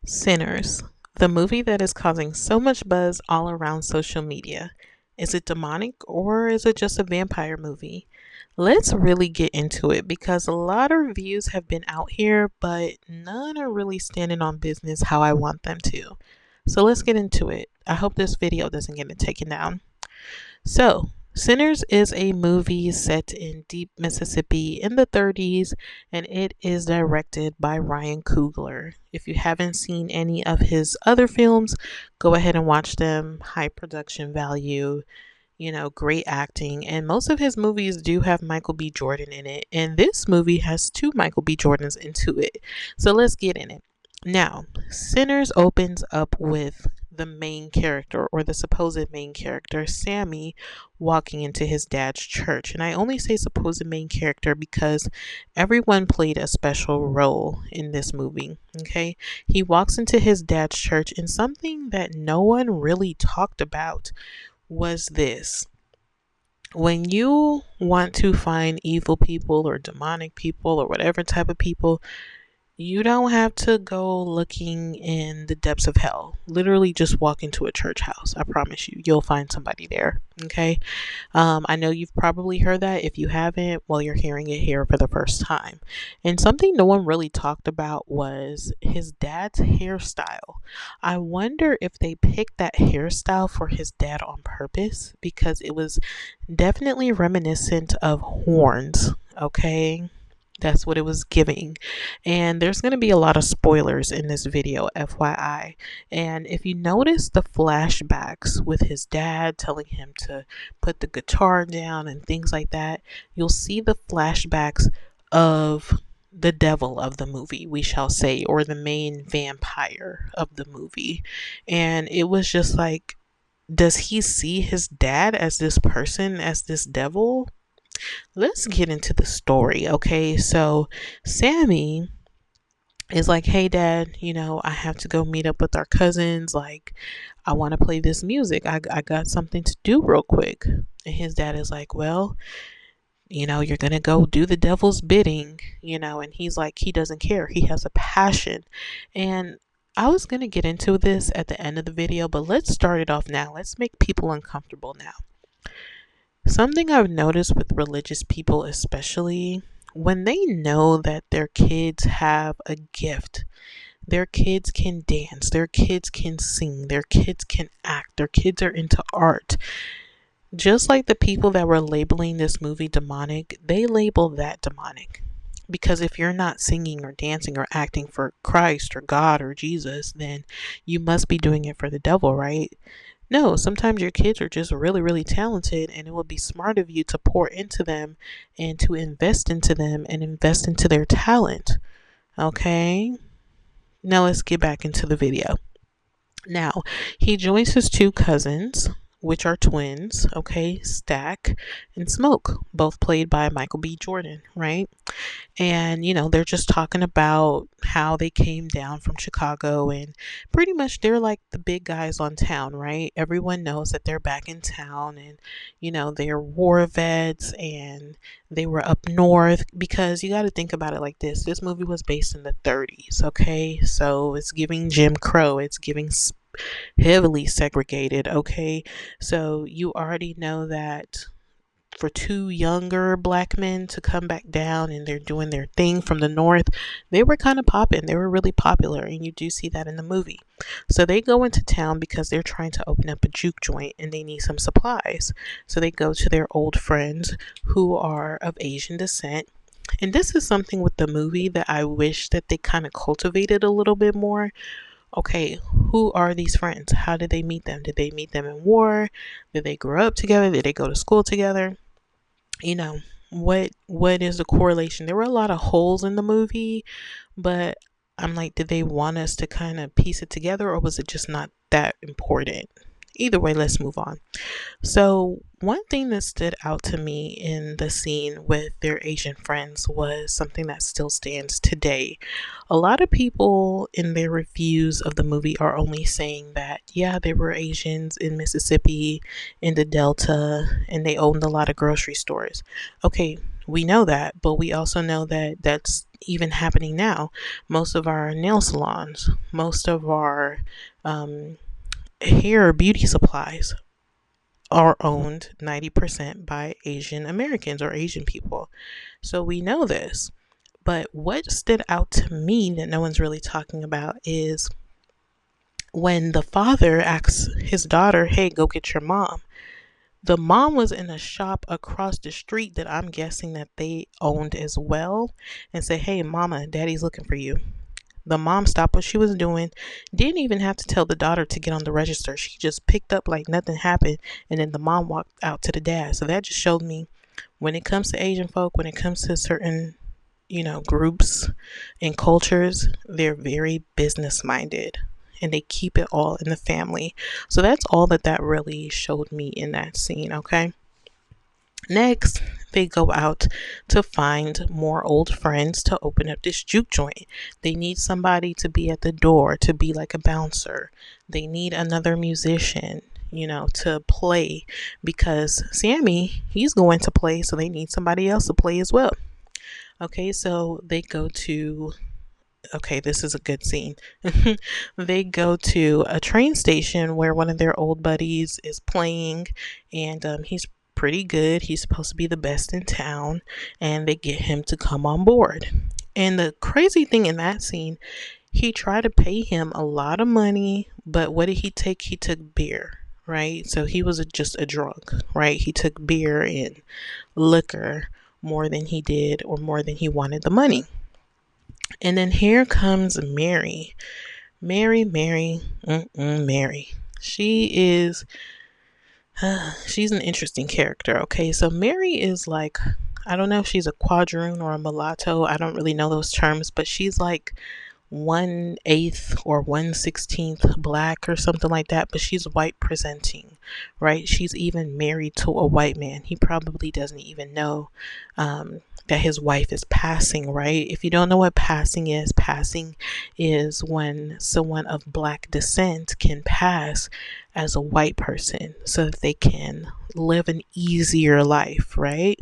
Sinners, the movie that is causing so much buzz all around social media. Is it demonic or is it just a vampire movie? Let's really get into it because a lot of reviews have been out here, but none are really standing on business how I want them to. So let's get into it. I hope this video doesn't get it taken down. So, Sinners is a movie set in deep Mississippi in the 30s, and it is directed by Ryan Coogler. If you haven't seen any of his other films, go ahead and watch them. High production value, great acting, and most of his movies do have Michael B. Jordan in it, and this movie has two Michael B. Jordans into it. So let's get in it. Now, Sinners opens up with the main character, or the supposed main character, Sammy, walking into his dad's church. And I only say supposed main character because everyone played a special role in this movie. Okay. He walks into his dad's church, and something that no one really talked about was this. When you want to find evil people or demonic people or whatever type of people, you don't have to go looking in the depths of hell. Literally, just walk into a church house. I promise you, you'll find somebody there. Okay. I know you've probably heard that. If you haven't, well, you're hearing it here for the first time. And something no one really talked about was his dad's hairstyle. I wonder if they picked that hairstyle for his dad on purpose because it was definitely reminiscent of horns. Okay. That's what it was giving. And there's going to be a lot of spoilers in this video, FYI. And if you notice the flashbacks with his dad telling him to put the guitar down and things like that, you'll see the flashbacks of the devil of the movie, we shall say, or the main vampire of the movie. And it was just like, does he see his dad as this person, as this devil? Let's get into the story, okay? So, Sammy is like, hey, dad, I have to go meet up with our cousins. Like, I want to play this music. I got something to do real quick. And his dad is like, well, you're going to go do the devil's bidding, and he's like, he doesn't care. He has a passion. And I was going to get into this at the end of the video, but let's start it off now. Let's make people uncomfortable now. Something I've noticed with religious people, especially when they know that their kids have a gift, their kids can dance, their kids can sing, their kids can act, their kids are into art. Just like the people that were labeling this movie demonic, they label that demonic. Because if you're not singing or dancing or acting for Christ or God or Jesus, then you must be doing it for the devil, right? No, sometimes your kids are just really, really talented, and it would be smart of you to pour into them and to invest into them and invest into their talent. Okay? Now let's get back into the video. Now, he joins his two cousins, which are twins, okay? Stack and Smoke, both played by Michael B. Jordan, right? And they're just talking about how they came down from Chicago, and pretty much they're like the big guys on town, right? Everyone knows that they're back in town, and they're war vets, and they were up north. Because you got to think about it like this movie was based in the 30s, okay? So it's giving Jim Crow, it's giving heavily segregated, okay? So you already know that for two younger black men to come back down and they're doing their thing from the north, they were kind of popping. They were really popular, and you do see that in the movie. So they go into town because they're trying to open up a juke joint and they need some supplies. So they go to their old friends who are of Asian descent. And this is something with the movie that I wish that they kind of cultivated a little bit more. Okay, who are these friends? How did they meet them? Did they meet them in war? Did they grow up together? Did they go to school together? you know what is the correlation? There were a lot of holes in the movie, but I'm like, did they want us to kind of piece it together, or was it just not that important? Either way, let's move on. So one thing that stood out to me in the scene with their Asian friends was something that still stands today. A lot of people in their reviews of the movie are only saying that, yeah, there were Asians in Mississippi, in the Delta, and they owned a lot of grocery stores. Okay, we know that, but we also know that that's even happening now. Most of our nail salons, most of our um, hair beauty supplies are owned 90% by Asian Americans or Asian people. So we know this. But what stood out to me that no one's really talking about is when the father asks his daughter, hey, go get your mom. The mom was in a shop across the street that I'm guessing that they owned as well, and said, hey, mama, daddy's looking for you. The mom stopped what she was doing, didn't even have to tell the daughter to get on the register. She just picked up like nothing happened, and then the mom walked out to the dad. So that just showed me when it comes to Asian folk, when it comes to certain, groups and cultures, they're very business minded and they keep it all in the family. So that's all that really showed me in that scene, okay? Next, they go out to find more old friends to open up this juke joint. They need somebody to be at the door, to be like a bouncer. They need another musician, to play, because Sammy, he's going to play, so they need somebody else to play as well. Okay, so they go to, okay, this is a good scene. They go to a train station where one of their old buddies is playing, and he's pretty good. He's supposed to be the best in town, and they get him to come on board. And the crazy thing in that scene, he tried to pay him a lot of money, but what did he take? He took beer, right? So he was just a drunk, right? He took beer and liquor more than he did or more than he wanted the money. And then here comes Mary. Mary. She is, she's an interesting character. Okay, so Mary is like, I don't know if she's a quadroon or a mulatto. I don't really know those terms, but she's like 1/8 or 1/16 black or something like that, but she's white presenting, right? She's even married to a white man. He probably doesn't even know that his wife is passing, right? If you don't know what passing is when someone of black descent can pass as a white person so that they can live an easier life, right?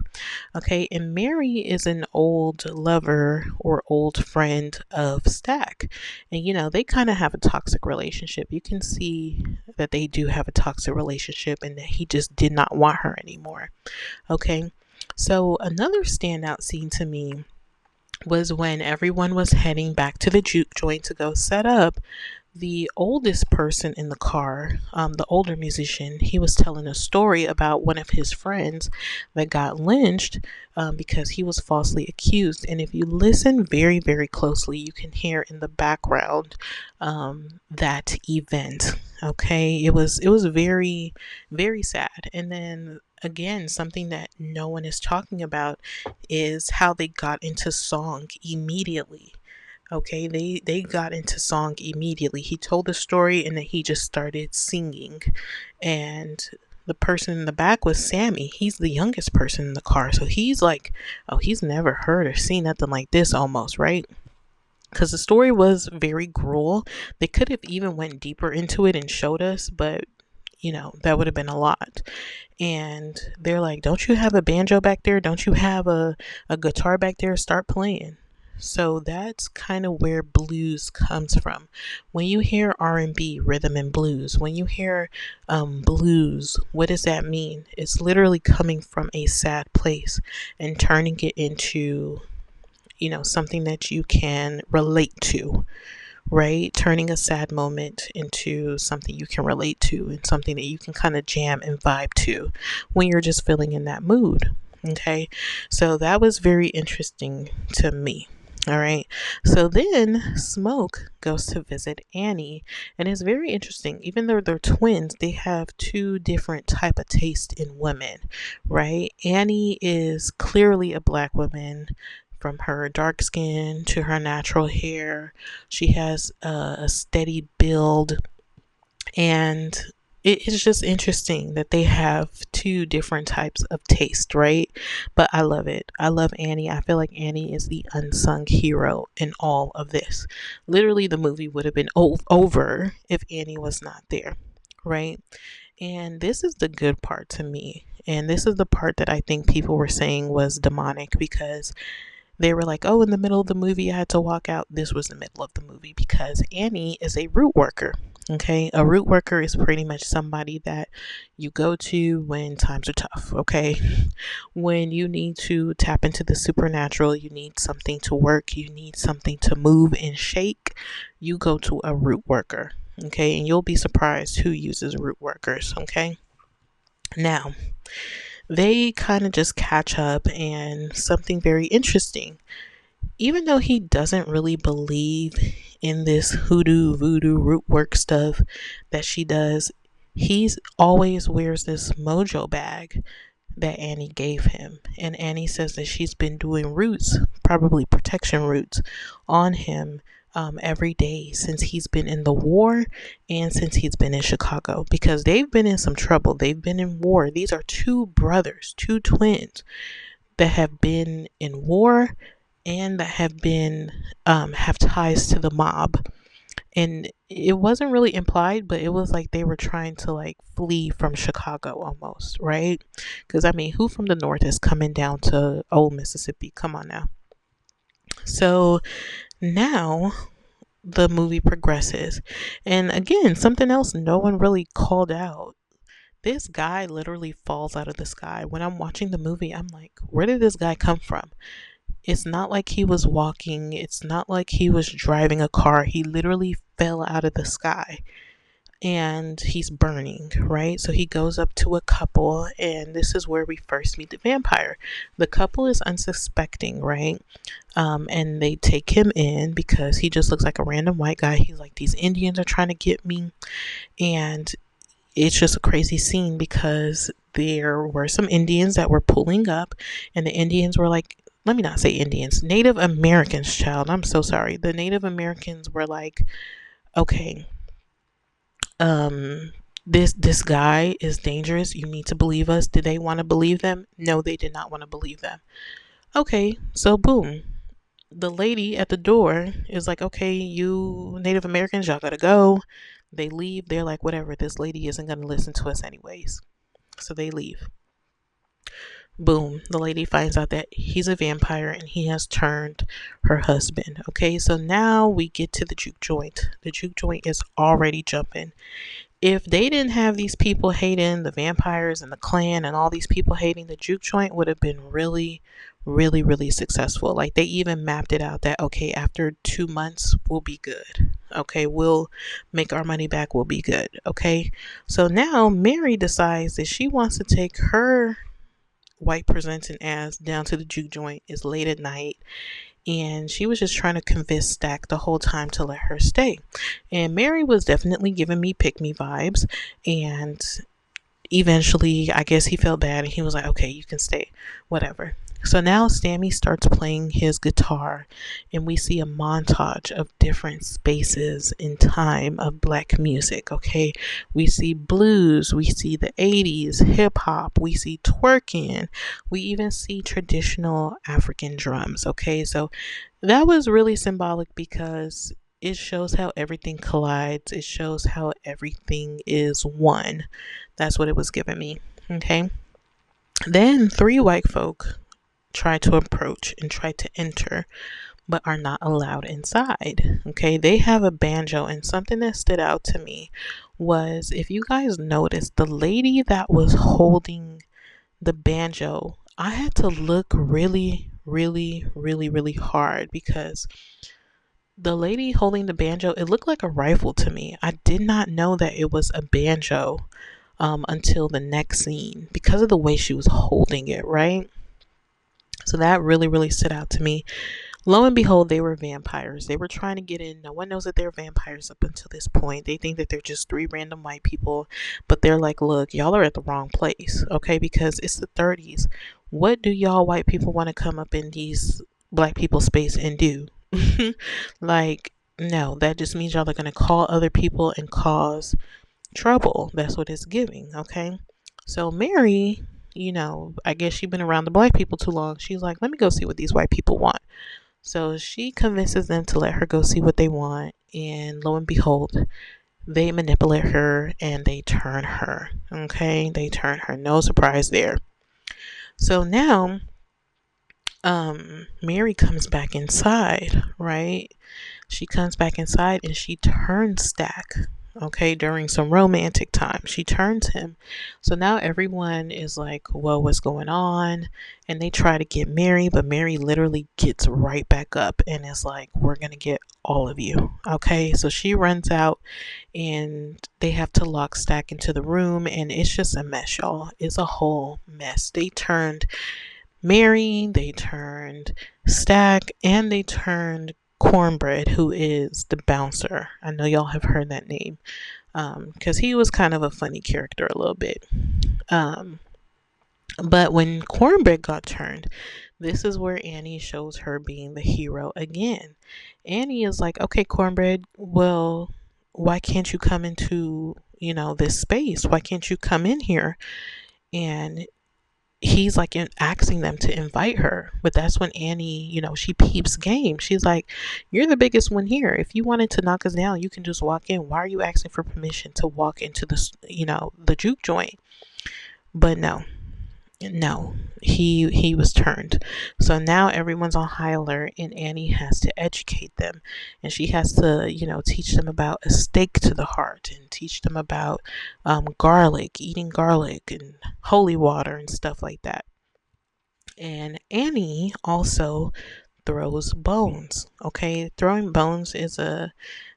Okay, and Mary is an old lover or old friend of Stack. And they kind of have a toxic relationship. You can see that they do have a toxic relationship and that he just did not want her anymore. Okay, so another standout scene to me was when everyone was heading back to the juke joint to go set up. The oldest person in the car, the older musician, he was telling a story about one of his friends that got lynched because he was falsely accused. And if you listen very, very closely, you can hear in the background that event. Okay, it was very, very sad. And then again, something that no one is talking about is how they got into song immediately. Okay, they got into song immediately. He told the story and then he just started singing. And the person in the back was Sammy. He's the youngest person in the car. So he's like, oh, he's never heard or seen nothing like this almost, right? Because the story was very gruel. They could have even went deeper into it and showed us, but that would have been a lot. And they're like, don't you have a banjo back there? Don't you have a guitar back there? Start playing. So that's kind of where blues comes from. When you hear R&B, rhythm and blues, when you hear blues, what does that mean? It's literally coming from a sad place and turning it into, something that you can relate to, right? Turning a sad moment into something you can relate to and something that you can kind of jam and vibe to when you're just feeling in that mood. Okay, so that was very interesting to me. All right, so then Smoke goes to visit Annie, and it's very interesting. Even though they're twins, they have two different type of taste in women, right? Annie is clearly a black woman. From her dark skin to her natural hair, she has a steady build, and it is just interesting that they have two different types of taste, right? But I love it. I love Annie. I feel like Annie is the unsung hero in all of this. Literally, the movie would have been over if Annie was not there, right? And this is the good part to me. And this is the part that I think people were saying was demonic, because They were like, oh, in the middle of the movie, I had to walk out. This was the middle of the movie because Annie is a root worker. Okay, a root worker is pretty much somebody that you go to when times are tough. Okay, when you need to tap into the supernatural, you need something to work, you need something to move and shake, you go to a root worker. Okay, and you'll be surprised who uses root workers. Okay, now they kind of just catch up, and something very interesting. Even though he doesn't really believe in this hoodoo, voodoo, root work stuff that she does, he's always wears this mojo bag that Annie gave him. And Annie says that she's been doing roots, probably protection roots, on him every day since he's been in the war and since he's been in Chicago, because they've been in some trouble. They've been in war. These are two brothers, two twins that have been in war and that have ties to the mob. And it wasn't really implied, but it was like they were trying to like flee from Chicago almost, right? Because I mean, who from the north is coming down to old Mississippi? Come on now. So now the movie progresses, and again, something else no one really called out. This guy literally falls out of the sky. When I'm watching the movie, I'm like, where did this guy come from? It's not like he was walking. It's not like he was driving a car. He literally fell out of the sky and he's burning, right? So he goes up to a couple, and this is where we first meet the vampire. The couple is unsuspecting, right? And they take him in because he just looks like a random white guy. He's like, these Indians are trying to get me. And it's just a crazy scene because there were some Indians that were pulling up, and the Indians were like, let me not say Indians, Native Americans, child. I'm so sorry. The Native Americans were like, okay, this guy is dangerous. You need to believe us. Did they want to believe them? No, they did not want to believe them. Okay, so boom. The lady at the door is like, okay, you Native Americans, y'all gotta go. They leave. They're like, whatever, this lady isn't gonna listen to us anyways. So they leave. Boom, the lady finds out that he's a vampire and he has turned her husband. Okay, so now we get to the juke joint. The juke joint is already jumping. If they didn't have these people hating the vampires and the clan and all these people hating, the juke joint would have been really, really, really successful. Like they even mapped it out that, okay, after 2 months, we'll be good. Okay, we'll make our money back, we'll be good. Okay, so now Mary decides that she wants to take her white presenting ass down to the juke joint. It's late at night, and she was just trying to convince Stack the whole time to let her stay. And Mary was definitely giving me pick me vibes, and eventually I guess he felt bad and he was like, okay, you can stay, whatever. So now Sammy starts playing his guitar, and we see a montage of different spaces in time of black music. Okay, we see blues, we see the 80s hip hop, we see twerking, we even see traditional African drums. Okay, so that was really symbolic because it shows how everything collides, it shows how everything is one. That's what it was giving me. Okay, then three white folk try to approach and try to enter, but are not allowed inside. Okay, they have a banjo, and something that stood out to me was, if you guys noticed, the lady that was holding the banjo, I had to look really, really, really, really hard because the lady holding the banjo, it looked like a rifle to me. I did not know that it was a banjo until the next scene because of the way she was holding it, right? So that really, really stood out to me. Lo and behold, they were vampires. They were trying to get in. No one knows that they're vampires up until this point. They think that they're just three random white people, but they're like, look, y'all are at the wrong place, okay? Because it's the 30s. What do y'all white people want to come up in these black people space and do? Like, no, that just means y'all are going to call other people and cause trouble. That's what it's giving, okay? So Mary, I guess she'd been around the black people too long. She's like, let me go see what these white people want. So she convinces them to let her go see what they want, and lo and behold, they manipulate her and they turn her. Okay, they turn her. No surprise there. So now Mary comes back inside, right? She comes back inside and she turns Stack. Okay, during some romantic time, she turns him. So now everyone is like, well, what's going on? And they try to get Mary, but Mary literally gets right back up and is like, we're going to get all of you. Okay, so she runs out and they have to lock Stack into the room, and it's just a mess, y'all. It's a whole mess. They turned Mary, they turned Stack, and they turned Cornbread, who is the bouncer. I know y'all have heard that name because he was kind of a funny character a little bit. Um, but when Cornbread got turned, this is where Annie shows her being the hero again. Annie is like, okay, Cornbread, well, why can't you come into, this space? Why can't you come in here? And he's like asking them to invite her, but that's when Annie, she peeps game. She's like, you're the biggest one here. If you wanted to knock us down, you can just walk in. Why are you asking for permission to walk into the juke joint? But no, he was turned. So now everyone's on high alert, and Annie has to educate them, and she has to teach them about a stake to the heart, and teach them about garlic, eating garlic and holy water and stuff like that. And Annie also throws bones. Okay, throwing bones is a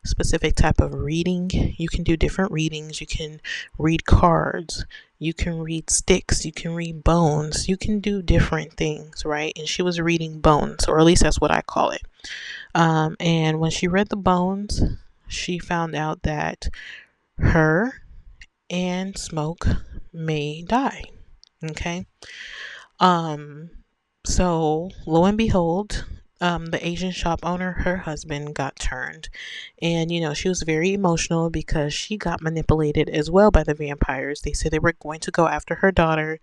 specific type of reading. You can do different readings. You can read cards, you can read sticks, you can read bones, you can do different things, right? And she was reading bones, or at least that's what I call it. And when she read the bones, she found out that her and Smoke may die. Okay. Um, so lo and behold, the Asian shop owner, her husband, got turned. And, she was very emotional because she got manipulated as well by the vampires. They said they were going to go after her daughter,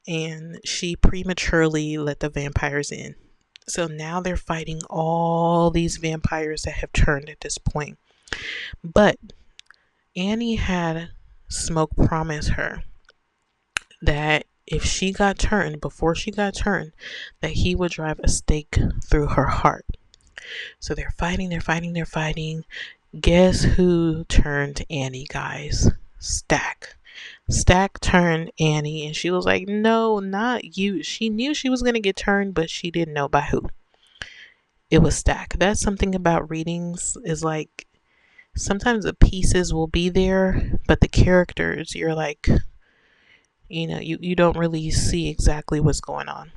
and she prematurely let the vampires in. So now they're fighting all these vampires that have turned at this point. But Annie had Smoke promise her that if she got turned, before she got turned, that he would drive a stake through her heart. So they're fighting, they're fighting, they're fighting. Guess who turned Annie, guys? Stack. Stack turned Annie, and she was like, no, not you. She knew she was going to get turned, but she didn't know by who. It was Stack. That's something about readings, is like sometimes the pieces will be there, but the characters, you're like, you don't really see exactly what's going on.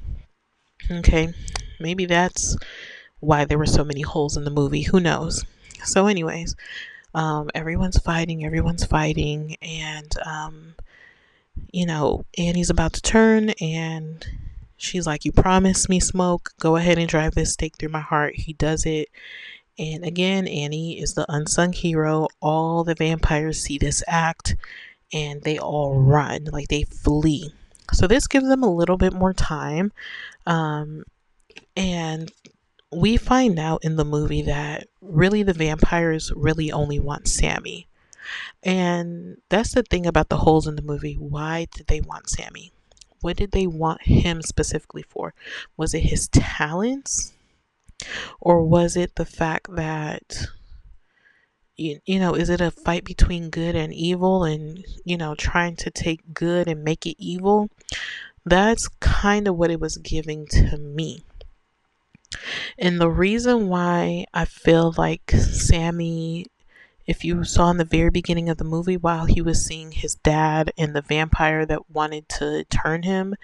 Okay, maybe that's why there were so many holes in the movie. Who knows? So, anyways, everyone's fighting, and Annie's about to turn, and she's like, "You promised me, Smoke. Go ahead and drive this stake through my heart." He does it, and again, Annie is the unsung hero. All the vampires see this act, and they all run, like they flee. So this gives them a little bit more time, and we find out in the movie that really the vampires really only want Sammy. And that's the thing about the holes in the movie. Why did they want Sammy? What did they want him specifically for? Was it his talents? Or was it the fact that, is it a fight between good and evil, and, trying to take good and make it evil? That's kind of what it was giving to me. And the reason why I feel like Sammy, if you saw in the very beginning of the movie, while he was seeing his dad and the vampire that wanted to turn him,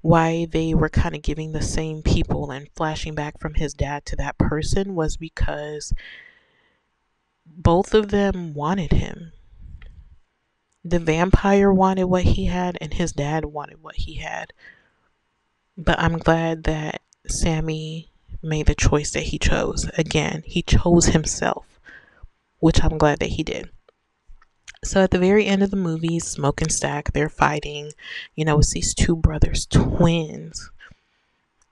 why they were kind of giving the same people and flashing back from his dad to that person, was because both of them wanted him. The vampire wanted what he had, and his dad wanted what he had. But I'm glad that Sammy made the choice that he chose. Again, he chose himself, which I'm glad that he did. So at the very end of the movie, Smoke and Stack, they're fighting. It's these two brothers, twins.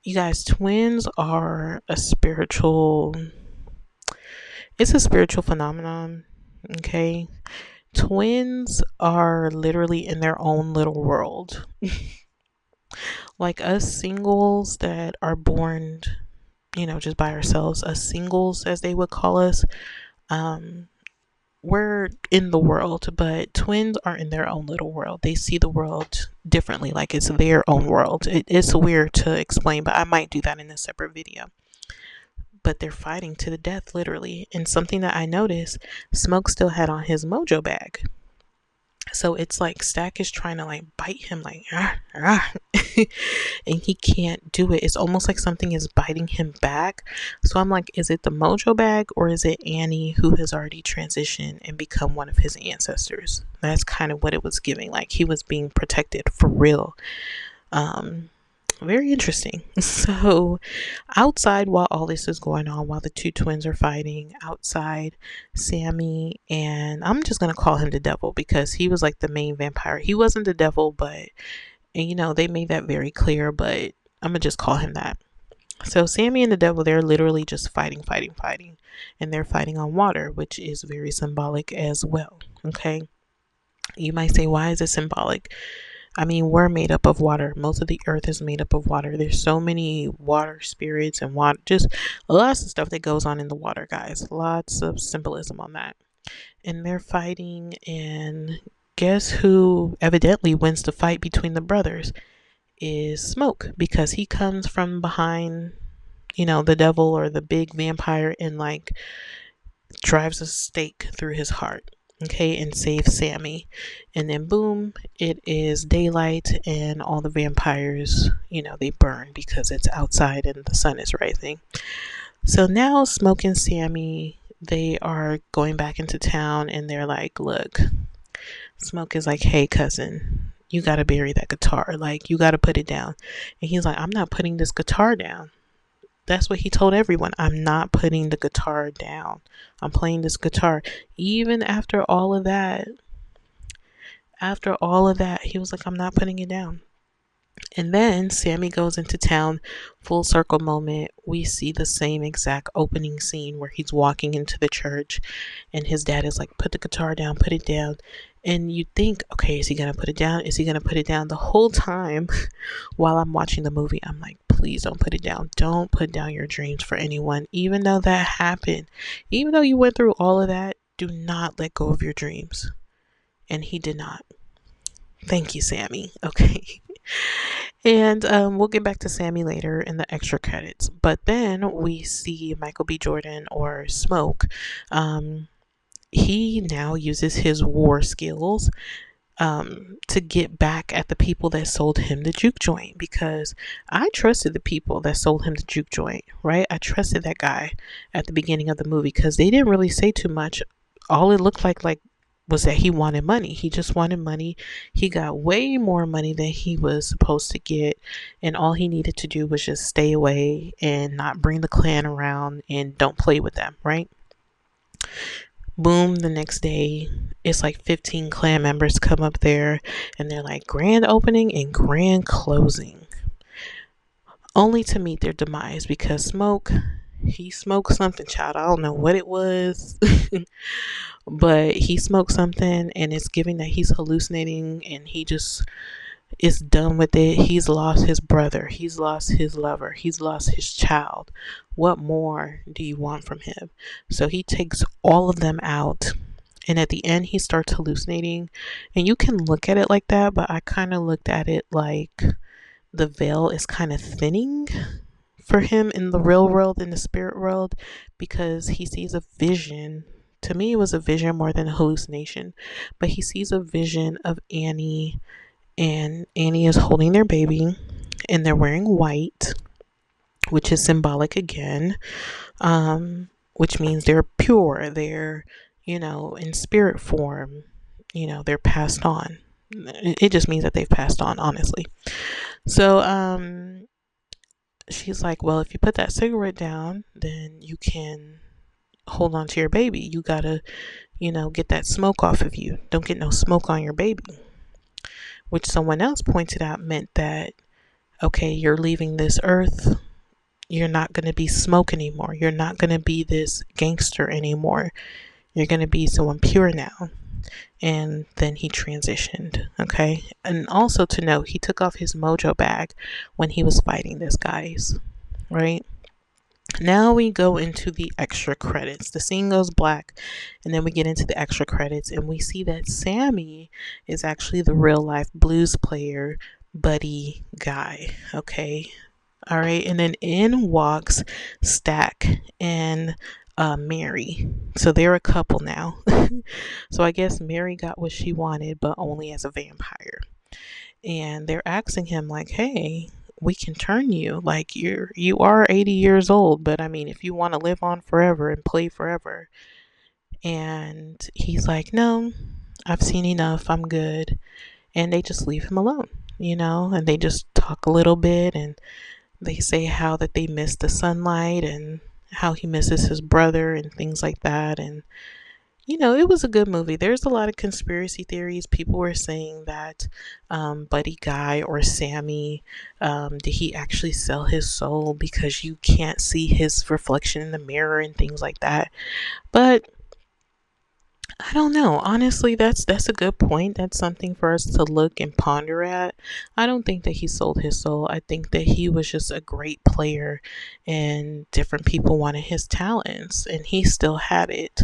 You guys, twins are it's a spiritual phenomenon, okay? Twins are literally in their own little world. Like us singles that are born, just by ourselves, us singles as they would call us, um, we're in the world, but twins are in their own little world. They see the world differently, like it's their own world. It's weird to explain, but I might do that in a separate video. But they're fighting to the death, literally. And something that I noticed, Smoke still had on his mojo bag. So it's like Stack is trying to like bite him, like, and he can't do it. It's almost like something is biting him back. So I'm like, is it the mojo bag or is it Annie who has already transitioned and become one of his ancestors? That's kind of what it was giving. Like he was being protected for real. Um, Very interesting. So, outside, while all this is going on, while the two twins are fighting, outside, Sammy, and I'm just going to call him the devil because he was like the main vampire. He wasn't the devil, but, and they made that very clear, but I'm going to just call him that. So, Sammy and the devil, they're literally just fighting, fighting, fighting. And they're fighting on water, which is very symbolic as well. Okay. You might say, why is it symbolic? I mean, we're made up of water. Most of the earth is made up of water. There's so many water spirits and water, just lots of stuff that goes on in the water, guys. Lots of symbolism on that. And they're fighting, and guess who evidently wins the fight between the brothers is Smoke, because he comes from behind, the devil or the big vampire, and like drives a stake through his heart, okay, and saves Sammy. And then boom, it is daylight, and all the vampires, they burn because it's outside and the sun is rising. So now Smoke and Sammy, they are going back into town, and they're like, look, Smoke is like, hey cousin, you gotta bury that guitar, like you gotta put it down. And he's like, I'm not putting this guitar down. That's what he told everyone. I'm not putting the guitar down. I'm playing this guitar. Even after all of that, he was like, I'm not putting it down. And then Sammy goes into town, full circle moment. We see the same exact opening scene where he's walking into the church and his dad is like, put the guitar down, put it down. And you think, okay, is he going to put it down? Is he going to put it down? The whole time while I'm watching the movie, I'm like, please don't put it down. Don't put down your dreams for anyone. Even though that happened, even though you went through all of that, do not let go of your dreams. And he did not. Thank you, Sammy. Okay. And we'll get back to Sammy later in the extra credits. But then we see Michael B. Jordan, or Smoke. He now uses his war skills to get back at the people that sold him the juke joint, because I trusted the people that sold him the juke joint, right? I trusted that guy at the beginning of the movie because they didn't really say too much. All it looked like was that he wanted money. He just wanted money. He got way more money than he was supposed to get, and all he needed to do was just stay away and not bring the clan around and don't play with them, right? Boom, the next day, it's like 15 clan members come up there and they're like, grand opening and grand closing. Only to meet their demise because Smoke, he smoked something, child. I don't know what it was, but he smoked something and it's giving that he's hallucinating and he just is done with it. He's lost his brother. He's lost his lover. He's lost his child. What more do you want from him? So he takes all of them out. And at the end, he starts hallucinating. And you can look at it like that, but I kind of looked at it like the veil is kind of thinning for him in the real world, in the spirit world, because he sees a vision. To me, it was a vision more than a hallucination. But he sees a vision of Annie, and Annie is holding their baby, and they're wearing white, which is symbolic again, which means they're pure. They're, in spirit form, they're passed on. It just means that they've passed on, honestly. So, she's like, well, if you put that cigarette down, then you can hold on to your baby. You gotta, get that smoke off of you. Don't get no smoke on your baby. Which someone else pointed out meant that, okay, you're leaving this earth. You're not going to be Smoke anymore. You're not going to be this gangster anymore. You're going to be someone pure now. and then he transitioned. Okay. And also to note, he took off his mojo bag when he was fighting this guys, right? Now we go into the extra credits. The scene goes black, and then we get into the extra credits, and we see that Sammy is actually the real life blues player, Buddy Guy. Okay. All right. And then in walks Stack and Mary. So they're a couple now. So I guess Mary got what she wanted, but only as a vampire. And they're asking him like, "Hey, we can turn you. Like you are 80 years old, but I mean, if you want to live on forever and play forever." And he's like, "No, I've seen enough. I'm good." And they just leave him alone, and they just talk a little bit, and they say how that they miss the sunlight and how he misses his brother and things like that. And it was a good movie. There's a lot of conspiracy theories. People were saying that Buddy Guy or Sammy, did he actually sell his soul because you can't see his reflection in the mirror and things like that. But I don't know. Honestly, that's a good point. That's something for us to look and ponder at. I don't think that he sold his soul. I think that he was just a great player and different people wanted his talents and he still had it.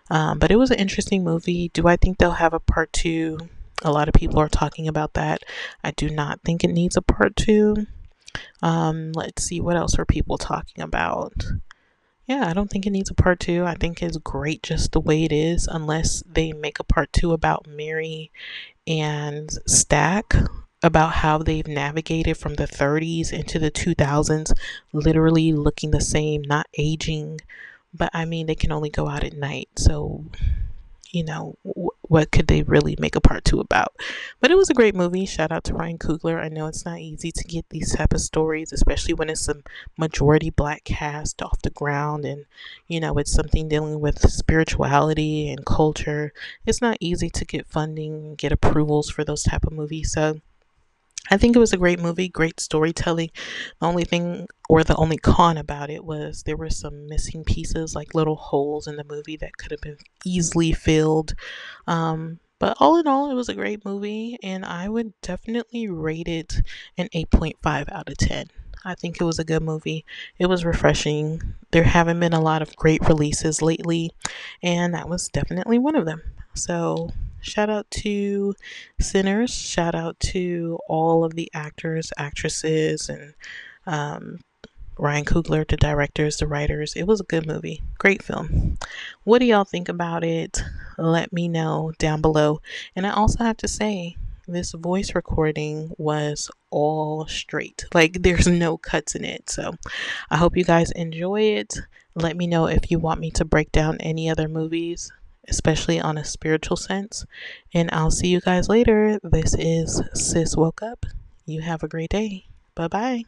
But it was an interesting movie. Do I think they'll have a part two? A lot of people are talking about that. I do not think it needs a part two. Let's see, what else are people talking about? Yeah, I don't think it needs a part two. I think it's great just the way it is, unless they make a part two about Mary and Stack, about how they've navigated from the 30s into the 2000s, literally looking the same, not aging. But I mean, they can only go out at night. So what could they really make a part two about? But it was a great movie. Shout out to Ryan Coogler. I know it's not easy to get these type of stories, especially when it's a majority black cast off the ground, and it's something dealing with spirituality and culture. It's not easy to get funding and get approvals for those type of movies. So I think it was a great movie, great storytelling. The only thing, or the only con about it, was there were some missing pieces, like little holes in the movie that could have been easily filled. But all in all, it was a great movie, and I would definitely rate it an 8.5 out of 10. I think it was a good movie. It was refreshing. There haven't been a lot of great releases lately, and that was definitely one of them. So, shout out to Sinners. Shout out to all of the actors, actresses, and um, Ryan Coogler, the directors, the writers. It was a good movie. Great film. What do y'all think about it? Let me know down below. And I also have to say, this voice recording was all straight. Like, there's no cuts in it. So I hope you guys enjoy it. Let me know if you want me to break down any other movies, especially on a spiritual sense. And I'll see you guys later. This is Sis Woke Up. You have a great day. Bye bye.